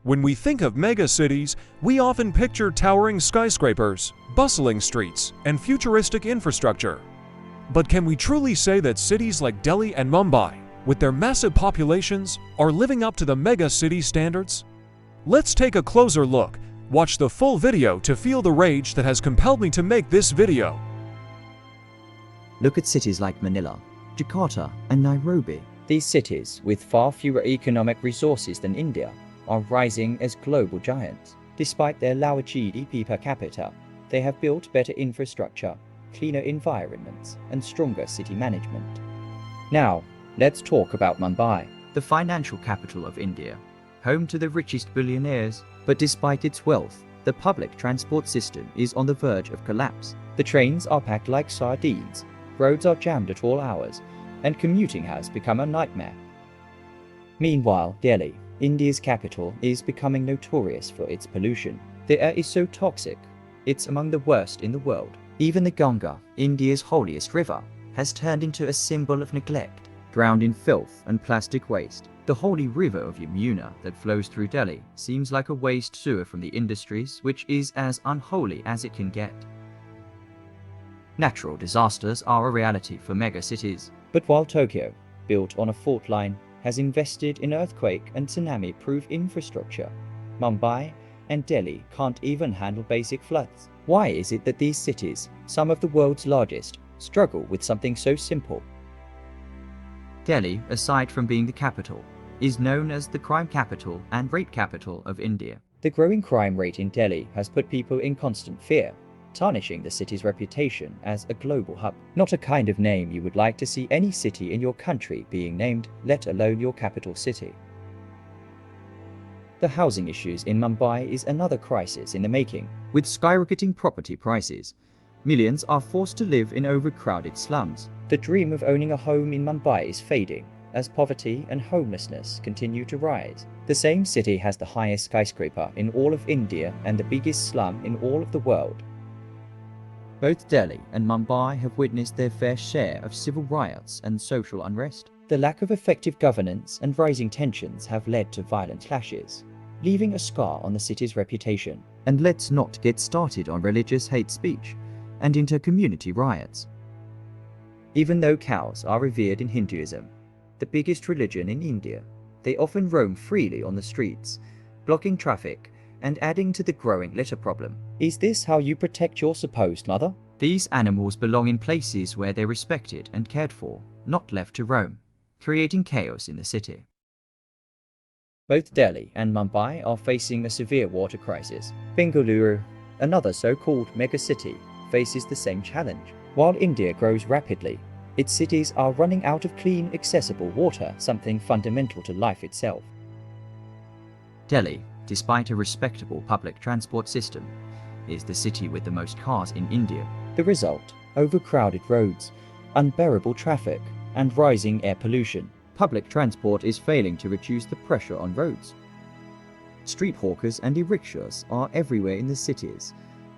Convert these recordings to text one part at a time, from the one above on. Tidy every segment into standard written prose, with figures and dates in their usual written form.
When we think of megacities, we often picture towering skyscrapers, bustling streets, and futuristic infrastructure. But can we truly say that cities like Delhi and Mumbai, with their massive populations, are living up to the megacity standards? Let's take a closer look. Watch the full video to feel the rage that has compelled me to make this video. Look at cities like Manila, Jakarta, and Nairobi. These cities, with far fewer economic resources than India, are rising as global giants. Despite their lower GDP per capita, they have built better infrastructure, cleaner environments, and stronger city management. Now, let's talk about Mumbai. The financial capital of India, home to the richest billionaires. But despite its wealth, the public transport system is on the verge of collapse. The trains are packed like sardines, roads are jammed at all hours, and commuting has become a nightmare. Meanwhile, Delhi, India's capital, is becoming notorious for its pollution. The air is so toxic, it's among the worst in the world. Even the Ganga, India's holiest river, has turned into a symbol of neglect, drowned in filth and plastic waste. The holy river of Yamuna that flows through Delhi seems like a waste sewer from the industries, which is as unholy as it can get. Natural disasters are a reality for megacities. But while Tokyo, built on a fault line, has invested in earthquake and tsunami-proof infrastructure, Mumbai and Delhi can't even handle basic floods. Why is it that these cities, some of the world's largest, struggle with something so simple? Delhi, aside from being the capital, is known as the crime capital and rape capital of India. The growing crime rate in Delhi has put people in constant fear, tarnishing the city's reputation as a global hub. Not a kind of name you would like to see any city in your country being named, let alone your capital city. The housing issues in Mumbai is another crisis in the making. With skyrocketing property prices, millions are forced to live in overcrowded slums. The dream of owning a home in Mumbai is fading as poverty and homelessness continue to rise. The same city has the highest skyscraper in all of India and the biggest slum in all of the world. Both Delhi and Mumbai have witnessed their fair share of civil riots and social unrest. The lack of effective governance and rising tensions have led to violent clashes, leaving a scar on the city's reputation. And let's not get started on religious hate speech and inter-community riots. Even though cows are revered in Hinduism, the biggest religion in India, they often roam freely on the streets, blocking traffic and adding to the growing litter problem. Is this how you protect your supposed mother? These animals belong in places where they're respected and cared for, not left to roam, creating chaos in the city. Both Delhi and Mumbai are facing a severe water crisis. Bengaluru, another so-called megacity, faces the same challenge. While India grows rapidly, its cities are running out of clean, accessible water, something fundamental to life itself. Delhi, despite a respectable public transport system, is the city with the most cars in India. The result: overcrowded roads, unbearable traffic, and rising air pollution. Public transport is failing to reduce the pressure on roads. Street hawkers and e-rickshaws are everywhere in the cities,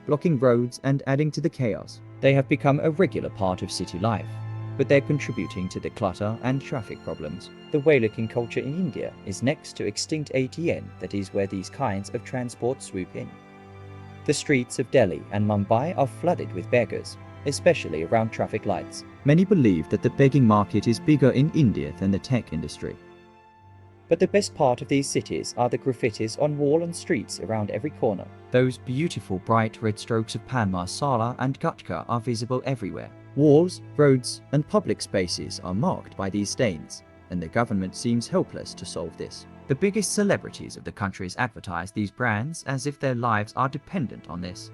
blocking roads and adding to the chaos. They have become a regular part of city life, but they're contributing to the clutter and traffic problems. The waylaking culture in India is next to extinct ATN, that is where these kinds of transport swoop in. The streets of Delhi and Mumbai are flooded with beggars, especially around traffic lights. Many believe that the begging market is bigger in India than the tech industry. But the best part of these cities are the graffitis on wall and streets around every corner. Those beautiful bright red strokes of pan masala and gutka are visible everywhere. Walls, roads, and public spaces are marked by these stains, and the government seems helpless to solve this. The biggest celebrities of the countries advertise these brands as if their lives are dependent on this.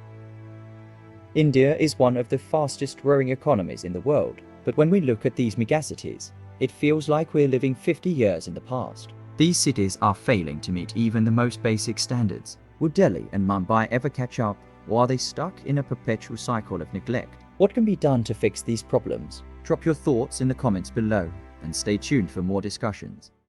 India is one of the fastest growing economies in the world, but when we look at these megacities, it feels like we're living 50 years in the past. These cities are failing to meet even the most basic standards. Will Delhi and Mumbai ever catch up, or are they stuck in a perpetual cycle of neglect? What can be done to fix these problems? Drop your thoughts in the comments below and stay tuned for more discussions.